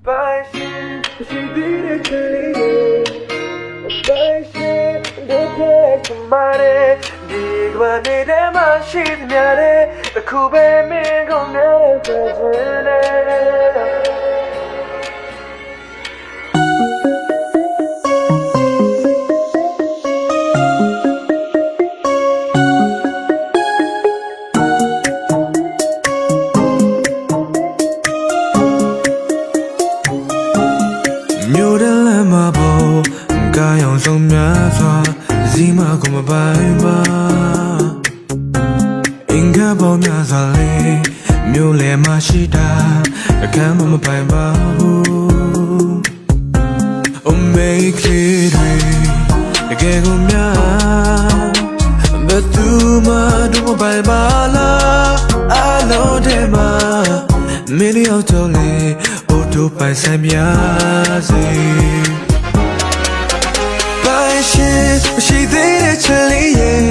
Passion, she did it to me. Passion, the place somebody. Dig what they them a shit me a kube me go never present. မြို့တဲ့လမ်းမှာပေါ်ကားရောင်ဆုံးများစွာဇီမကိုမပိုင်ပါအင်္ဂါပေါ်များစွာလေးမြို့လယ်မှာရှိတာအခမ်းမပိုင်ပါဘူးအမေကလေးတွေတကယ်ကိုများဘယ်သူမှတို့မပိုင်ပါလားအလုံးထဲမှာမင်းရောက်တော့လေတို့ပိုင်ဆိုင်များစေပိုင်ရှင်မရှိသေးတဲ့ချစ်လေးရဲ့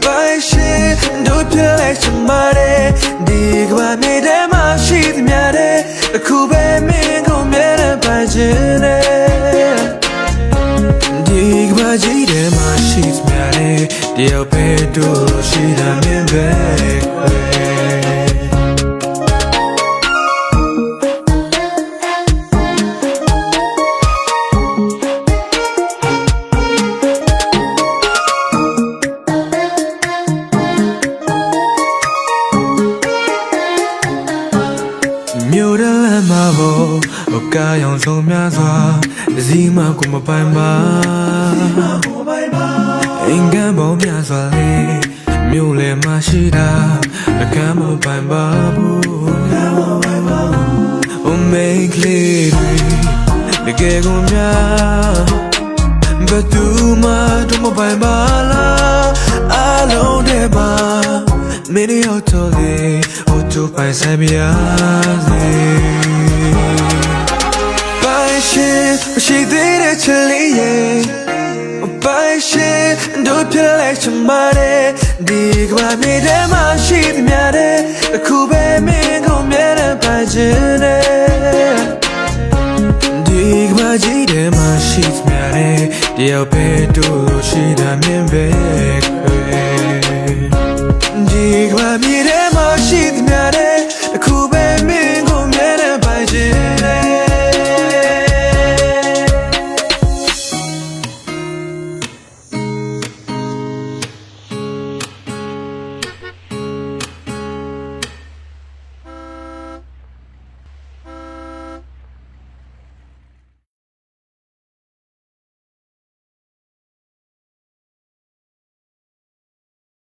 ပိုင်ရှင်တို့ပြလိုက်ချင်ပါတယ်ဒီကဘာမြေထဲမှာရှိသမျှတဲ့အခုပဲမင်းကိုမြဲတဲ့ပိုင်ရှင်နဲ့ဒီကဘာကြီးထဲမှာရှိသမျှတဲ့တယောက်ပဲတို့ရှိတာမြင်ပဲမြို့တဲ့လမ်းမှာပေါ်ကားရောင်ဆုံးများစွာဇီမကိုမပိုင်ပါအင်္ဂါပေါ်များစွာလေးမြို့လယ်မှာရှိတာအခမ်းမပိုင်ပါဘူးအမေကလေးတွေတကယ်ကိုများဘယ်သူမှတို့မပိုင်ပါလားအလုံးထဲမှာမင်းရောက်တော့လေတို့ပိုင်ဆိုင်ပြစေပိုင်ရှင်မရှိသေးတဲ့ချစ်လေးရဲ့ပိုင်ရှင်တို့ပြလိုက်ချင်ပါတယ်ဒီကဘာမြေထဲမှာရှိသမျှတဲ့အခုပဲမင်းကိုမြဲတဲ့ပိုင်ရှင်နဲ့ဒီကဘာကြီးထဲမှာရှိသမျှတဲ့တယောက်ပဲတို့ရှိတာမြင်ပဲဒီကဘာမြေထဲ